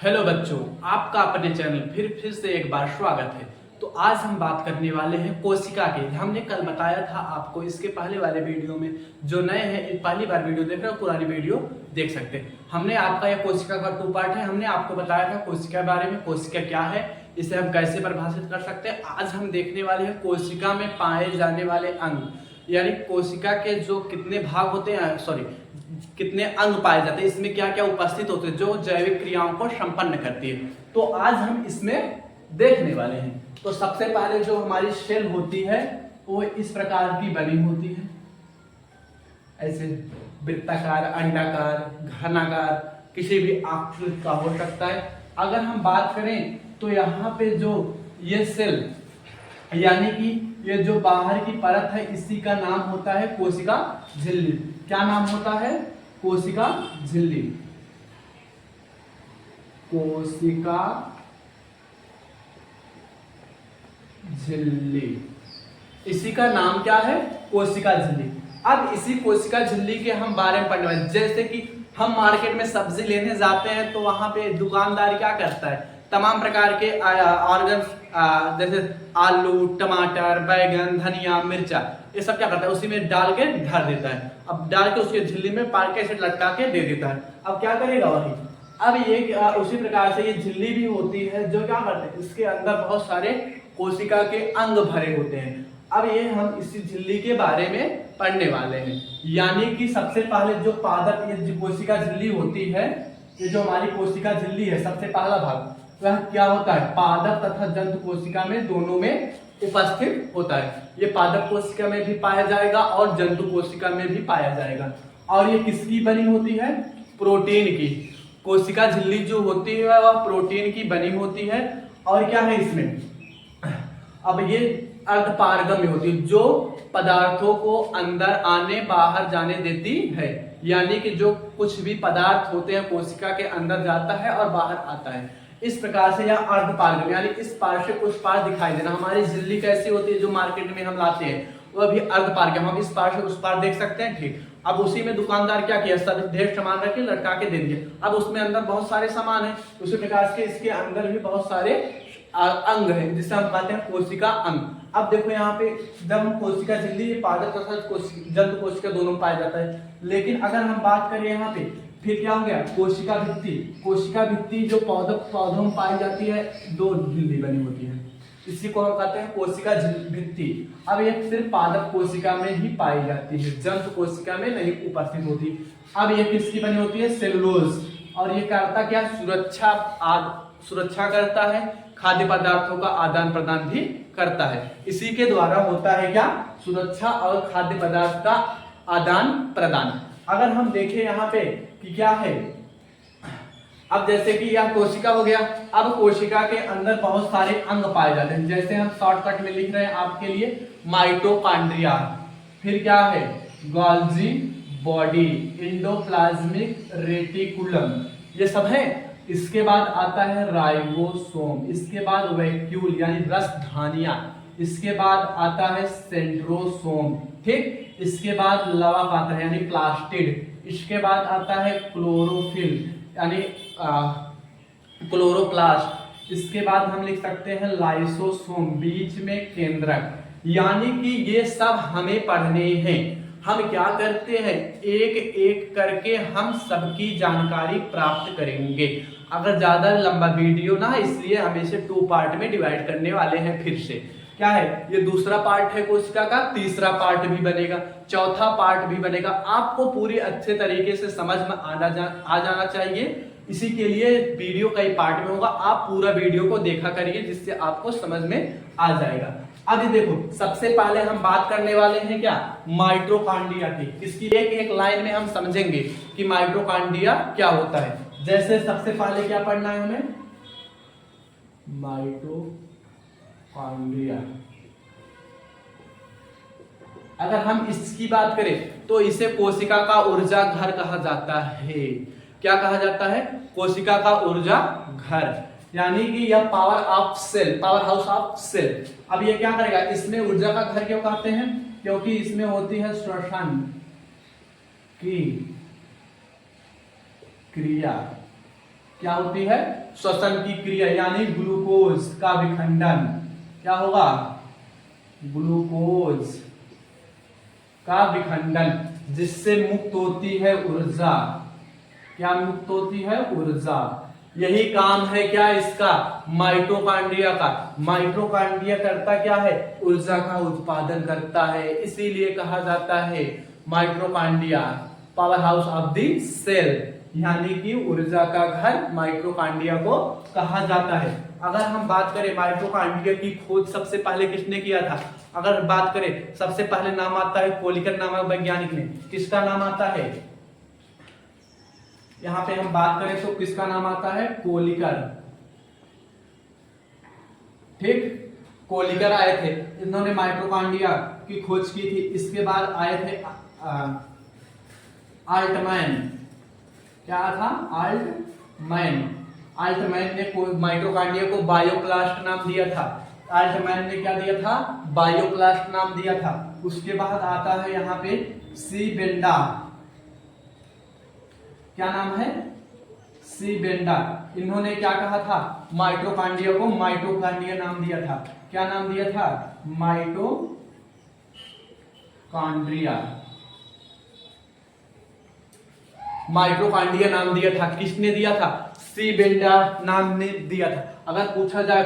Hello बच्चों, आपका अपने चैनल फिर से एक बार स्वागत है। तो आज हम बात करने वाले हैं कोशिका के। हमने कल बताया था आपको, इसके पहले वाले वीडियो में जो नए हैं पहली बार वीडियो देख रहे हो पुरानी वीडियो देख सकते हैं। हमने आपका यह कोशिका का 2 पार्ट है। हमने आपको बताया था कोशिका के बारे में, कोशिका क्या है, इसे हम कैसे परिभाषित कर सकते हैं। आज हम देखने वाले हैं कोशिका में पाए जाने वाले अंग, यानी कोशिका के जो कितने भाग होते हैं, कितने अंग पाए जाते हैं, इसमें क्या क्या उपस्थित होते हैं जो जैविक क्रियाओं को संपन्न करती है। तो आज हम इसमें देखने वाले हैं। तो सबसे पहले जो हमारी सेल होती है वो इस प्रकार की बनी होती है, ऐसे वृत्ताकार, अंडाकार, घनाकार, किसी भी आकृति का हो सकता है। अगर हम बात करें तो यहाँ पे जो ये सेल यानी कि ये जो बाहर की परत है, इसी का नाम होता है कोशिका झिल्ली। क्या नाम होता है? कोशिका झिल्ली। कोशिका झिल्ली, इसी का नाम क्या है? कोशिका झिल्ली। अब इसी कोशिका झिल्ली के हम बारे में पढ़ने वाले। जैसे कि हम मार्केट में सब्जी लेने जाते हैं तो वहां पे दुकानदार क्या करता है, तमाम प्रकार के ऑर्गन जैसे आलू, टमाटर, बैगन, धनिया, मिर्चा, ये सब क्या करता है, उसी में डाल के भर देता है। अब डाल के उसके झिल्ली में पार्के से लटका के दे देता है। अब क्या करेगा वही, अब ये उसी प्रकार से ये झिल्ली भी होती है जो क्या करते हैं, इसके अंदर बहुत सारे कोशिका के अंग भरे होते हैं। अब ये हम इसी झिल्ली के बारे में पढ़ने वाले हैं। यानी कि सबसे पहले जो पादप, ये जो कोशिका झिल्ली होती है, ये जो हमारी कोशिका झिल्ली है, सबसे पहला भाग वह क्या होता है, पादप तथा जंतु कोशिका में दोनों में उपस्थित होता है। ये पादप कोशिका में भी पाया जाएगा और जंतु कोशिका में भी पाया जाएगा। और ये किसकी बनी होती है? प्रोटीन की। कोशिका झिल्ली जो होती है वह प्रोटीन की बनी होती है। और क्या है इसमें, अब ये अर्धपारगम्य होती है, जो पदार्थों को अंदर आने बाहर जाने देती है। यानी कि जो कुछ भी पदार्थ होते हैं कोशिका के अंदर जाता है और बाहर आता है। इस प्रकार से यह अर्धपारगम्य, यानी इस पार से उस पार दिखाई देना। हमारी झिल्ली कैसी होती है जो मार्केट में हम लाते हैं, वह भी अर्धपारगम्य, हम इस पार से उस पार देख सकते हैं। ठीक, अब उसी में दुकानदार क्या किया, सब ढेर सामान रख के लटका के दे दिए। अब उसमें अंदर बहुत सारे सामान है, उसी प्रकार से इसके अंदर भी बहुत सारे अंग है, जिसे हम कहते हैं कोशिका अंग। अब देखो यहाँ पे जब हम कोशिका झिल्ली, पादप तथा जंतु कोशिका दोनों में पाया जाता है। लेकिन अगर हम बात करें यहाँ पे, फिर क्या हो गया, कोशिका भित्ति। कोशिका भित्ति जो पौधों में पाई जाती है, 2 झिल्ली बनी होती है, इसी को हम कहते हैं कोशिका भित्ति। अब ये सिर्फ पादप कोशिका में ही पाई जाती है, जंतु कोशिका में नहीं उपस्थित होती। अब ये किसकी बनी होती है? सेलुलोज। और ये करता क्या, सुरक्षा करता है, खाद्य पदार्थों का आदान प्रदान भी करता है। इसी के द्वारा होता है क्या, सुरक्षा और खाद्य पदार्थ का आदान प्रदान। अगर हम देखें यहाँ पे कि क्या है, अब जैसे कि यह कोशिका हो गया। अब कोशिका के अंदर बहुत सारे अंग पाए जाते हैं, जैसे हम शॉर्टकट में लिख रहे हैं आपके लिए, माइटोकॉन्ड्रिया, फिर क्या है, गोल्जी बॉडी, एंडोप्लाज्मिक रेटिकुलम, ये सब है। इसके बाद आता है राइबोसोम, इसके बाद वैक्यूल यानी रसधानियां, इसके बाद आता है सेंट्रोसोम, ठीक, इसके बाद लवा पात्र यानी प्लास्टिड, इसके बाद आता है क्लोरोफिल यानी क्लोरोप्लास्ट, इसके बाद हम लिख सकते हैं लाइसोसोम, बीच में केंद्रक। यानी कि ये सब हमें पढ़ने हैं। हम क्या करते हैं, एक एक करके हम सबकी जानकारी प्राप्त करेंगे। अगर ज्यादा लंबा वीडियो ना है, इसलिए हम इसे 2 पार्ट में डिवाइड करने वाले हैं। फिर से क्या है, ये दूसरा पार्ट है कोशिका का, तीसरा पार्ट भी बनेगा, चौथा पार्ट भी बनेगा। आपको पूरी अच्छे तरीके से समझ में आ जाना चाहिए। इसी के लिए वीडियो कई पार्ट में होगा, आप पूरा वीडियो को देखा करिए, जिससे आपको समझ में आ जाएगा। अब देखो, सबसे पहले हम बात करने वाले हैं क्या, माइटोकॉन्ड्रिया की। इसकी एक एक लाइन में हम समझेंगे कि माइटोकॉन्ड्रिया क्या होता है। जैसे सबसे पहले क्या पढ़ना है हमें, माइटोकॉन्ड्रिया। अगर हम इसकी बात करें तो इसे कोशिका का ऊर्जा घर कहा जाता है। क्या कहा जाता है? कोशिका का ऊर्जा घर, यानी कि यह power of cell, power house of cell. अब ये क्या करेगा, इसमें ऊर्जा का घर क्यों कहते हैं, क्योंकि इसमें होती है श्वसन की क्रिया। क्या होती है? श्वसन की क्रिया, यानी ग्लूकोज का विखंडन। क्या होगा? ग्लूकोज का विखंडन, जिससे मुक्त होती है ऊर्जा। क्या मुक्त होती है? ऊर्जा। यही काम है क्या इसका? माइटोकॉन्ड्रिया का। माइटोकॉन्ड्रिया करता क्या है? ऊर्जा का उत्पादन करता है, इसीलिए कहा जाता है mitochondria power house of the cell, यानी कि ऊर्जा का घर माइटोकॉन्ड्रिया को कहा जाता है। अगर हम बात करें माइटोकॉन्ड्रिया की खोज सबसे पहले किसने किया था? अगर बात करें सबसे पहले नाम आता है कोलिकर नामक वैज्ञानिक ने। किसका नाम आता है? यहां पे हम बात करें तो किसका नाम आता है? कोलिकर। ठीक, कोलिकर आए थे, इन्होंने माइटोकॉन्ड्रिया की खोज की थी। इसके बाद आए थे आल्टमैन। क्या था? आल्टमैन। आल्टमैन ने माइटोकॉन्ड्रिया को बायोप्लास्ट नाम दिया था। आल्टमैन ने क्या दिया था? बायोप्लास्ट नाम दिया था। उसके बाद आता है यहाँ पे सी बेंडा। क्या नाम है? सी बेंडा। इन्होंने क्या कहा था? माइटोकॉन्ड्रिया को माइटोकॉन्ड्रिया नाम दिया था। क्या नाम दिया था? माइटोकॉन्ड्रिया। माइटोकॉन्ड्रिया नाम दिया था। किसने दिया था? सी बेंडा नाम ने दिया था। अगर पूछा जाए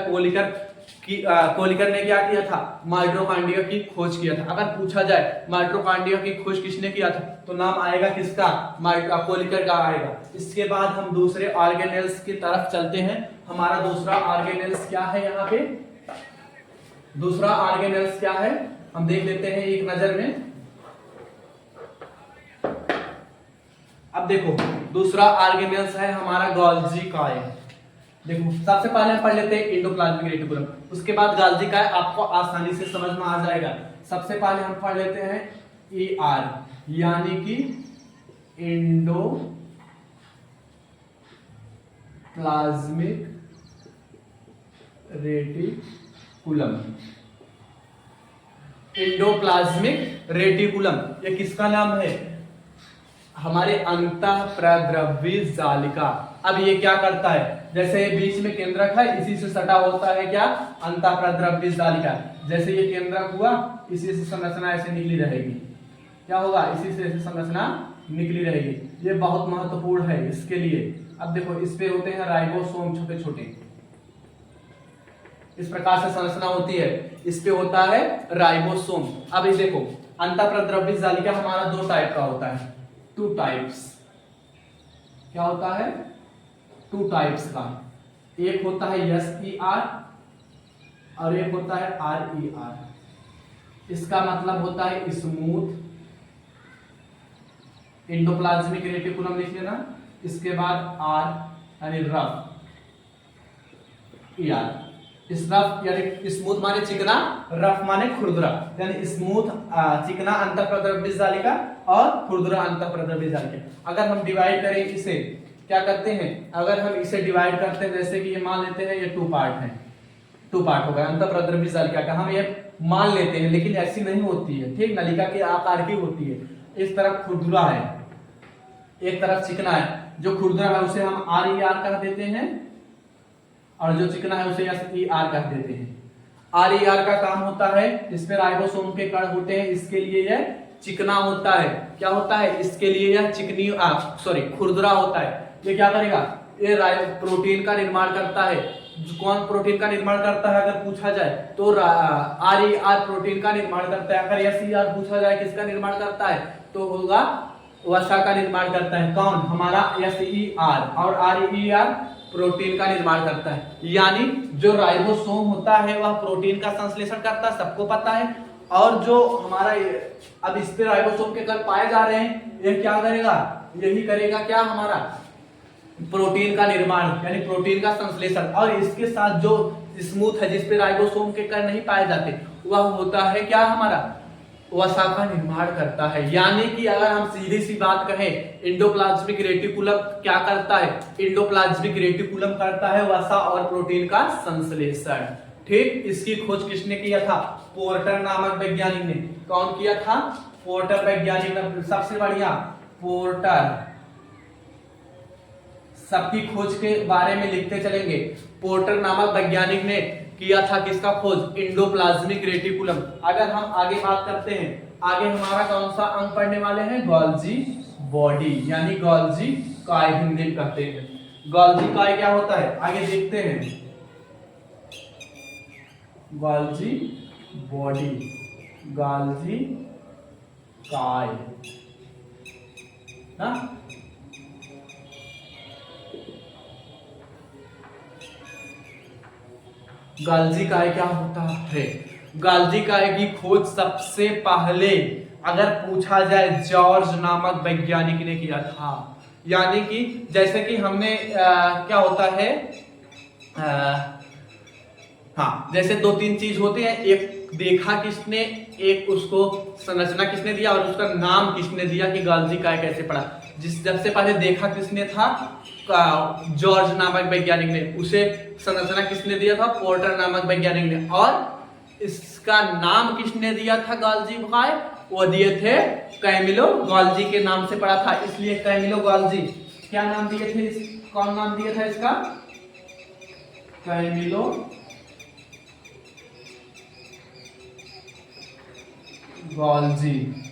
कोलिकर ने क्या किया था? माइटोकॉन्ड्रिया की खोज किया था। अगर पूछा जाए माइटोकॉन्ड्रिया की खोज किसने किया था, तो नाम आएगा किसका? कोलिकर का आएगा। इसके बाद हम दूसरे ऑर्गेनेल्स की तरफ चलते हैं। हमारा दूसरा ऑर्गेनेल्स क्या है? यहाँ पे दूसरा ऑर्गेनेल्स क्या है हम देख लेते हैं एक नजर में। अब देखो, दूसरा ऑर्गेनेल्स है हमारा गोल्जी काय। देखो, सबसे पहले हम पढ़ लेते हैं एंडोप्लाज्मिक रेटिकुलम, उसके बाद गोल्जी काय आपको आसानी से समझ में आ जाएगा। सबसे पहले हम पढ़ लेते हैं ER, यानी कि एंडोप्लाज्मिक रेटिकुलम। एंडोप्लाज्मिक रेटिकुलम ये किसका नाम है? हमारे अंतःप्रद्रव्य जालिका। अब ये क्या करता है? जैसे बीच में केंद्रक है, इसी से सटा होता है क्या? अंतःप्रद्रव्य जालिका। जैसे ये केंद्रक हुआ, इसी से संरचना ऐसे निकली रहेगी। क्या होगा? इसी से संरचना निकली रहेगी। ये बहुत महत्वपूर्ण है इसके लिए। अब देखो, इस पे होते हैं राइबोसोम छोटे छोटे, इस प्रकार से संरचना होती है। इस पे होता है राइबोसोम। अब ये देखो, अंतःप्रद्रव्य जालिका हमारा दो टाइप का होता है, 2 टाइप्स। क्या होता है? 2 टाइप्स का। एक होता है SER और एक होता है RER। इसका मतलब होता है स्मूथ एंडोप्लाज्मिक रेटिकुलम लिख लेना। इसके बाद R यानी रफ, ER। इस रफ यानी स्मूथ माने चिकना, रफ माने खुरदुरा, यानी स्मूथ चिकना अंतःप्रद्रव्य जालिका और खुरदुरा अंतःप्रद्रव्य जालिका। अगर हम डिवाइड करें इसे, क्या करते हैं? अगर हम इसे डिवाइड करते हैं, जैसे कि ये मान लेते हैं ये 2 पार्ट है, 2 पार्ट हो गया अंतःप्रद्रव्य जालिका का, हम ये मान लेते हैं, लेकिन ऐसी नहीं होती है। ठीक, नलिका के आकार की होती है। इस तरफ खुरदुरा है, एक तरफ चिकना है। जो खुरदुरा है उसे हम RER कह देते हैं और जो चिकना है उसे SER कह देते हैं। RER का काम होता है, इस पे राइबोसोम के कण होते हैं, इसके लिए यह चिकना होता है। क्या होता है? इसके लिए यह खुरदुरा होता है। ये क्या करेगा? ये प्रोटीन का निर्माण करता है। कौन प्रोटीन का निर्माण करता है अगर पूछा जाए तो RER प्रोटीन का निर्माण करता है। अगर SER पूछा जाए किसका निर्माण करता है, तो होगा वसा का निर्माण करता है। कौन? हमारा SER। और RER प्रोटीन का निर्माण करता है। यानी जो राइबोसोम होता है वह प्रोटीन का संश्लेषण करता है, सबको पता है। और जो हमारा अब इस पे राइबोसोम के कण पाए जा रहे हैं, यह क्या करेगा? यही करेगा क्या? हमारा प्रोटीन का निर्माण, यानी प्रोटीन का संश्लेषण। और इसके साथ जो स्मूथ है, जिस पे राइबोसोम के कण नहीं पाए जाते, वह होता है क्या? हमारा वसा का निर्माण करता है। यानी कि अगर हम सीधी सी बात कहें, एंडोप्लाज्मिक रेटिकुलम क्या करता है? एंडोप्लाज्मिक रेटिकुलम करता है वसा और प्रोटीन का संश्लेषण। ठीक, इसकी खोज किसने किया था? पोर्टर नामक वैज्ञानिक ने। कौन किया था? पोर्टर वैज्ञानिक ने। सबसे बढ़िया पोर्टर सबकी खोज के बारे में लिखते चलेंगे। पोर्टर नामक वैज्ञानिक ने किया था किसका खोज? Endoplasmic reticulum. अगर हम आगे बात करते हैं, आगे हमारा कौन सा अंग पढ़ने वाले हैं? गोल्जी बॉडी, यानी गोल्जी काय हिंदी में कहते हैं। गोल्जी काय क्या होता है आगे देखते हैं। गोल्जी बॉडी, गोल्जी काय ना। गोल्जी काय क्या होता है? गोल्जी काय की खोज सबसे पहले अगर पूछा जाए जॉर्ज नामक वैज्ञानिक ने किया था। यानी कि जैसे कि हमने क्या होता है हाँ, जैसे दो तीन चीज होते हैं, एक देखा किसने, एक उसको संरचना किसने दिया और उसका नाम किसने दिया कि गोल्जी काय कैसे पड़ा। सबसे पहले देखा किसने था? जॉर्ज नामक वैज्ञानिक ने। उसे संरचना किसने दिया था? पोर्टर नामक वैज्ञानिक ने। और इसका नाम किसने दिया था गोल्जी काय? वो दिए थे कैमिलो गोल्जी के नाम से पड़ा था, इसलिए कैमिलो गोल्जी। क्या नाम दिए थे? कौन नाम दिया था इसका? Camillo Golgi.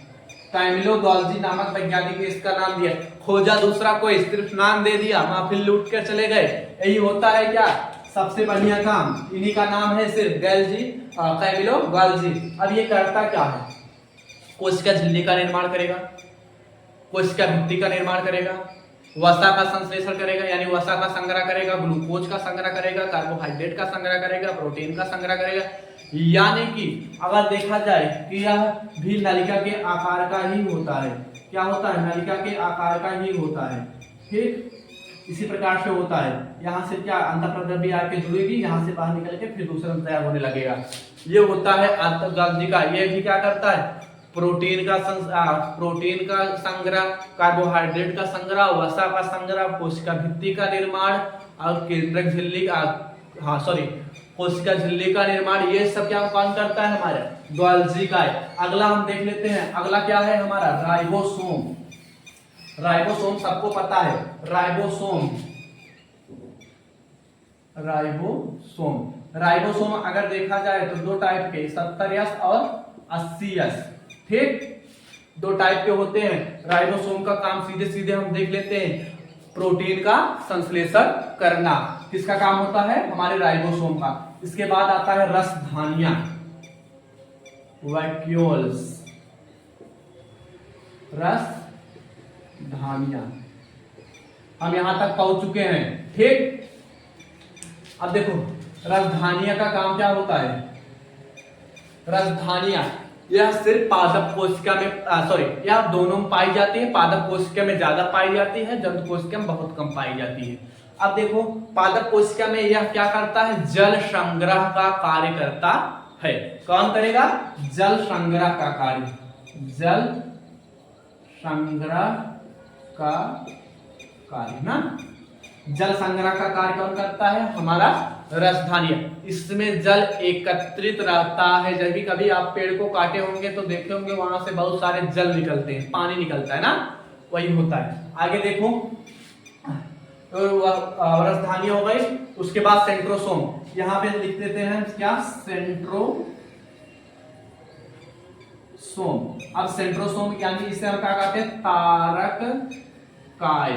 कैमिलो गोल्जी नामक वैज्ञानिक ने इसका नाम दिया। खोजा दूसरा कोई, सिर्फ नाम दे दिया, महफिल लूट कर चले गए। यही होता है क्या? सबसे बढ़िया काम। इन्हीं का नाम है सिर्फ कैमिलो गोल्जी। अब ये करता क्या है? कोशिका झिल्ली का निर्माण करेगा, कोशिका भित्ति का निर्माण करेगा, वसा का संश्लेषण करेगा यानी वसा का संग्रह करेगा, ग्लूकोज का संग्रह करेगा, कार्बोहाइड्रेट का संग्रह करेगा, प्रोटीन का संग्रह करेगा। यानी कि अगर देखा जाए कि यह भी नलिका के आकार का ही होता है। क्या होता है? नलिका के आकार का ही होता है। ठीक इसी प्रकार से होता है। यहाँ से क्या अंतःप्रद्रव्य आके जुड़ेगी, यहाँ से बाहर निकल के फिर दूसरा तैयार होने लगेगा। ये होता है गोल्जी का। ये भी क्या करता है? प्रोटीन का संग्रह, कार्बोहाइड्रेट का संग्रह, वसा का संग्रह, कोशिका भित्ति का निर्माण और केंद्रक झिल्ली कोशिका झिल्ली का निर्माण, ये सब क्या कौन करता है? हमारे गोल्जी काय। अगला हम देख लेते हैं। अगला क्या है हमारा? राइबोसोम। राइबोसोम सबको पता है। राइबोसोम अगर देखा जाए तो दो टाइप के, 70S और 80S। ठीक, दो टाइप के होते हैं। राइबोसोम का काम सीधे सीधे हम देख लेते हैं, प्रोटीन का संश्लेषण करना। किसका काम होता है? हमारे राइबोसोम का। इसके बाद आता है रसधानियां, वैक्यूल्स। रसधानियां हम यहां तक पहुंच चुके हैं। ठीक, अब देखो रसधानियां का काम क्या होता है? रसधानियां यह सिर्फ पादप कोशिका में यह दोनों में पाई जाती है। पादप कोशिका में ज्यादा पाई जाती है, जंतु कोशिका में बहुत कम पाई जाती है। अब देखो पादप कोशिका में यह क्या करता है? जल संग्रह का कार्य करता है। कौन करेगा? जल संग्रह का कार्य। जल संग्रह का कार्य ना, जल संग्रह का कार्य कौन करता है? हमारा रसधानियां। इसमें जल एकत्रित रहता है। जब भी कभी आप पेड़ को काटे होंगे तो देखे होंगे वहां से बहुत सारे जल निकलते हैं, पानी निकलता है ना, वही होता है। आगे देखो तो रसधानियां हो गई। उसके बाद सेंट्रोसोम, यहां पे लिख देते हैं क्या? सेंट्रोसोम। अब सेंट्रोसोम यानी इसे हम क्या कहते हैं? तारक काय।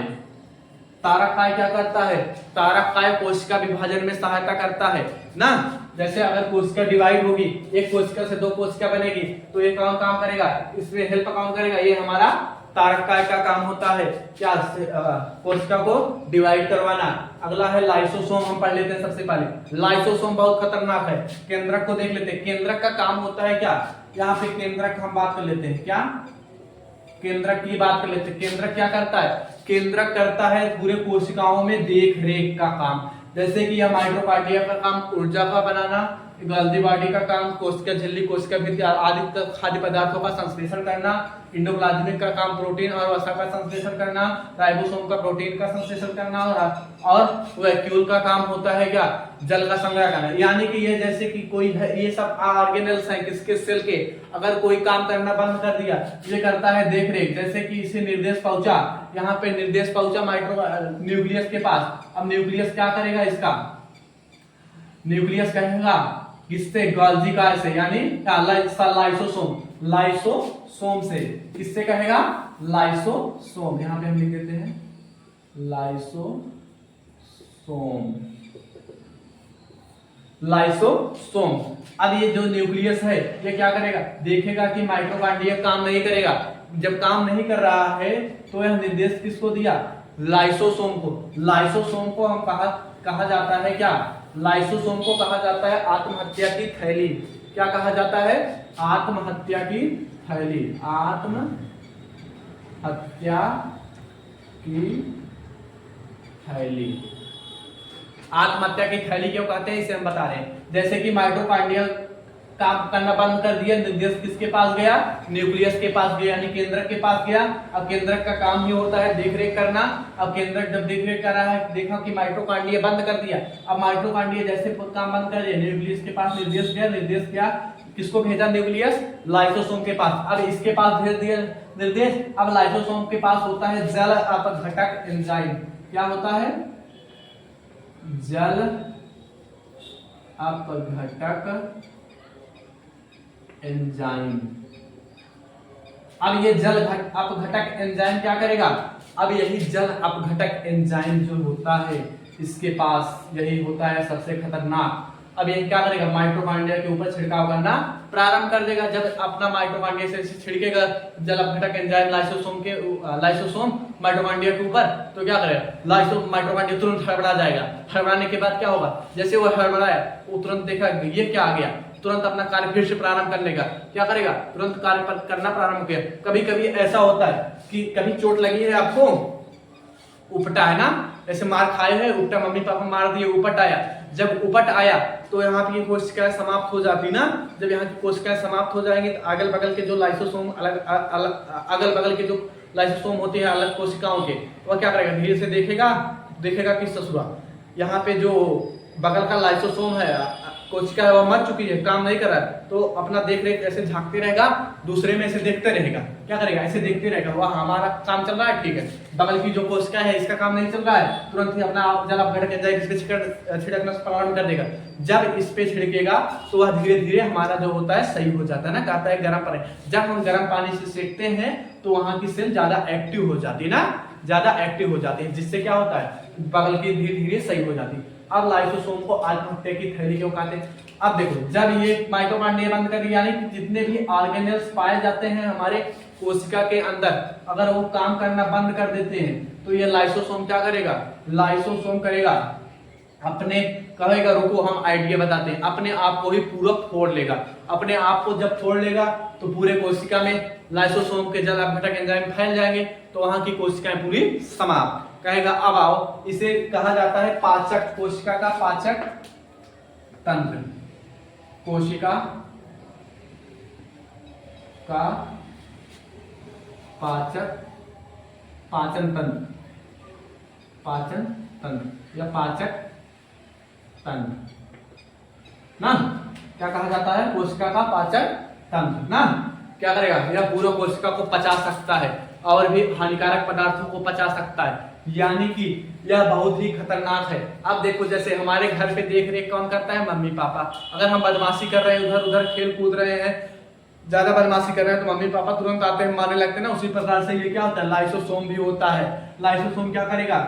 तारक काय क्या करता है? तारक काय कोशिका विभाजन में सहायता करता है ना। जैसे अगर कोशिका डिवाइड होगी, एक कोशिका से दो कोशिका बनेगी, तो ये कौन काम करेगा? इसमें हेल्प कौन करेगा? ये हमारा तारक काय का काम होता है। क्या? कोशिका को डिवाइड करवाना। अगला है लाइसोसोम। हम पढ़ लेते हैं सबसे पहले। लाइसोसोम बहुत खतरनाक है। केंद्रक को देख लेते हैं। केंद्रक का काम होता है क्या? यहाँ पे केंद्रक हम बात कर लेते हैं। क्या? केंद्रक की बात कर लेते हैं। केंद्रक क्या करता है? केंद्रक करता है पूरे कोशिकाओं में देख रेख का काम। जैसे कि यह माइटोकॉन्ड्रिया का काम ऊर्जा का बनाना, गोल्गी बॉडी का काम कोशिका झिल्ली, कोशिका भित्ति आदि खाद्य पदार्थों का संश्लेषण करना। इंडोप्लाज्मिक का काम प्रोटीन और वसा का संश्लेषण करना। राइबोसोम का प्रोटीन का संश्लेषण करना। और वैक्यूल का काम होता है क्या, जल का संग्रह करना। यानी कि ये जैसे कि कोई है, ये सब ऑर्गेनेल्स हैं किसके, सेल के। अगर कोई काम करना बंद कर दिया, ये करता है देख रेख। जैसे कि इसे निर्देश पहुंचा, यहाँ पे निर्देश पहुंचा न्यूक्लियस के पास। अब न्यूक्लियस क्या करेगा, इसका न्यूक्लियस कहेगा किससे, गोल्गी कार से, यानी लाइसोसोम, लाइसोसोम से। किससे कहेगा, लाइसोसोम। यहां पे हम लिख देते हैं लाइसोसोम, लाइसोसोम। अब ये जो न्यूक्लियस है ये क्या करेगा, देखेगा कि माइटोकॉन्ड्रिया काम नहीं करेगा। जब काम नहीं कर रहा है तो यह निर्देश किसको दिया, लाइसोसोम को। लाइसोसोम को हम कहा जाता है क्या, लाइसोसोम को कहा जाता है आत्महत्या की थैली। क्या कहा जाता है, आत्महत्या की थैली, आत्महत्या की थैली। आत्महत्या की थैली क्यों कहते हैं, इसे हम बता रहे हैं। जैसे कि माइटोकॉन्ड्रिया काम करना बंद कर दिया, निर्देश किसके पास गया, न्यूक्लियस के पास गया, यानी केंद्रक के पास गया। अब केंद्रक का काम ये होता है देखरेख करना। अब केंद्रक जब देखरेख कर रहा है, देखा कि माइटोकॉन्ड्रिया बंद कर दिया। अब माइटोकॉन्ड्रिया जैसे काम बंद कर दिया, न्यूक्लियस के पास निर्देश गया, निर्देश क्या, किसको भेजा, न्यूक्लियस लाइसोसोम के पास। अब इसके पास भेज दिया निर्देश। अब लाइसोसोम के पास होता है जल अपघटक एंजाइम। क्या होता है, जल अपघटक एंजाइम। अब ये जल अपघटक एंजाइम क्या करेगा, अब यही जल अपघटक एंजाइम जो होता है इसके पास यही होता है सबसे खतरनाक। अब ये क्या करेगा, माइटोकॉन्ड्रिया के ऊपर छिड़काव करना प्रारंभ कर देगा। जब अपना माइटोकॉन्ड्रिया से छिड़केगा जल अपघटक एंजाइम लाइसोसोम माइटोकॉन्ड्रिया के ऊपर, तो क्या करेगा, माइटोकॉन्ड्रिया तुरंत हड़बड़ा जाएगा। हड़बड़ाने के बाद क्या होगा, जैसे वो हड़बड़ाया वो तुरंत देखा ये क्या आ गया, तुरंत अपना कार्य फिर से प्रारंभ करने का क्या करेगा, तुरंत कार्य करना प्रारंभ किया। कभी कभी ऐसा होता है कि कभी चोट लगी है आपको, उपटा है ना, ऐसे मार खाए है, उपटा, मम्मी पापा मार दिए, उपट आया। जब उपट आया तो यहाँ की कोशिकाएं समाप्त हो जाती ना। जब यहाँ की कोशिकाएं समाप्त हो जाएंगी तो अगल बगल के जो लाइसोसोम अगल बगल के जो लाइसोसोम होते हैं अलग कोशिकाओं के, वह क्या करेगा, धीरे से देखेगा कि ससुरा यहाँ पे जो बगल का लाइसोसोम है, कोशिका है, वह मर चुकी है, काम नहीं कर रहा है, तो अपना देख रेख ऐसे झांकते रहेगा, दूसरे में ऐसे देखते रहेगा। क्या करेगा, ऐसे देखते रहेगा, वह हमारा काम चल रहा है, ठीक है, बगल की जो कोशिका है इसका काम नहीं चल रहा है, तुरंत ही अपना जल अपघटक एंजाइम इस पे छिड़कना प्रारंभ कर देगा। जब इस पे छिड़केगा तो वह धीरे धीरे हमारा जो होता है सही हो जाता है ना, कहता है गर्म पानी। जब हम गर्म पानी से सेकते हैं तो वहां की सेल ज्यादा एक्टिव हो जाती है ना, ज्यादा एक्टिव हो जाती है, जिससे क्या होता है, बगल की धीरे धीरे सही हो जाती है। अब लाइसोसोम को आत्महत्या की थैली क्यों कहते हैं। अब देखो, जब ये माइटोकॉन्ड्रिया बंद कर, यानी कि जितने भी ऑर्गेनेल्स पाए जाते हैं हमारे कोशिका के अंदर, अगर वो काम करना बंद कर देते हैं तो ये लाइसोसोम क्या करेगा, लाइसोसोम करेगा अपने, कहेगा रुको हम आइडिया बताते हैं, अपने आप को ही पूरा फोड़ लेगा। अपने आप को जब फोड़ लेगा तो पूरे कोशिका में लाइसोसोम के जल अपघटक एंजाइम फैल जाएंगे, तो वहां की कोशिकाएं पूरी समाप्त। कहेगा अब आओ, इसे कहा जाता है पाचक, कोशिका का पाचक तंत्र, कोशिका का पाचन तंत्र या पाचक तंत्र ना, क्या कहा जाता है, कोशिका का पाचक तंत्र ना। क्या करेगा, यह पूरा कोशिका को पचा सकता है और भी हानिकारक पदार्थों को पचा सकता है, यानी कि यह बहुत ही खतरनाक है। अब देखो, जैसे हमारे घर पे देख रेख कौन करता है, मम्मी पापा। अगर हम बदमाशी कर रहे हैं, उधर उधर खेल कूद रहे हैं, ज्यादा बदमाशी कर रहे हैं, तो मम्मी पापा तुरंत आते हैं, मारने लगते हैं ना। उसी प्रकार से ये क्या होता है, लाइसोसोम भी होता है। लाइसोसोम क्या करेगा,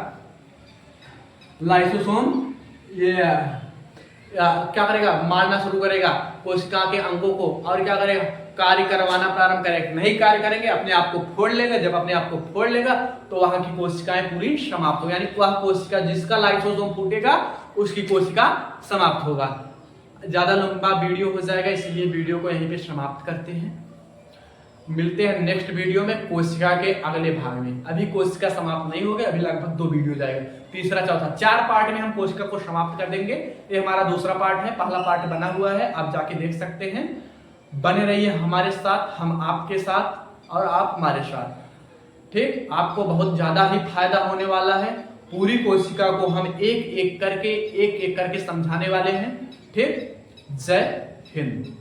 लाइसोसोम ये क्या करेगा, मारना शुरू करेगा कोशिका के अंगों को, और क्या करेगा, कार्य करवाना प्रारंभ करेगा। नहीं कार्य करेंगे, अपने आप को फोड़ लेगा। जब अपने आप को फोड़ लेगा तो वहां की कोशिकाएं पूरी समाप्त हो, यानी वह कोशिका जिसका लाइसोसोम फूटेगा उसकी कोशिका समाप्त होगा। ज्यादा लंबा वीडियो हो जाएगा, इसलिए वीडियो को यहीं पे समाप्त करते हैं। मिलते हैं नेक्स्ट वीडियो में कोशिका के अगले भाग में। अभी कोशिका समाप्त नहीं हो गई, अभी लगभग 2 वीडियो जाएगा, तीसरा चौथा 4 पार्ट में हम कोशिका को समाप्त कर देंगे। ये हमारा दूसरा पार्ट है, पहला पार्ट बना हुआ है, आप जाके देख सकते हैं। बने रहिए हमारे साथ, हम आपके साथ और आप हमारे साथ। ठीक, आपको बहुत ज्यादा ही फायदा होने वाला है। पूरी कोशिका को हम एक एक करके समझाने वाले हैं। ठीक, जय हिंद।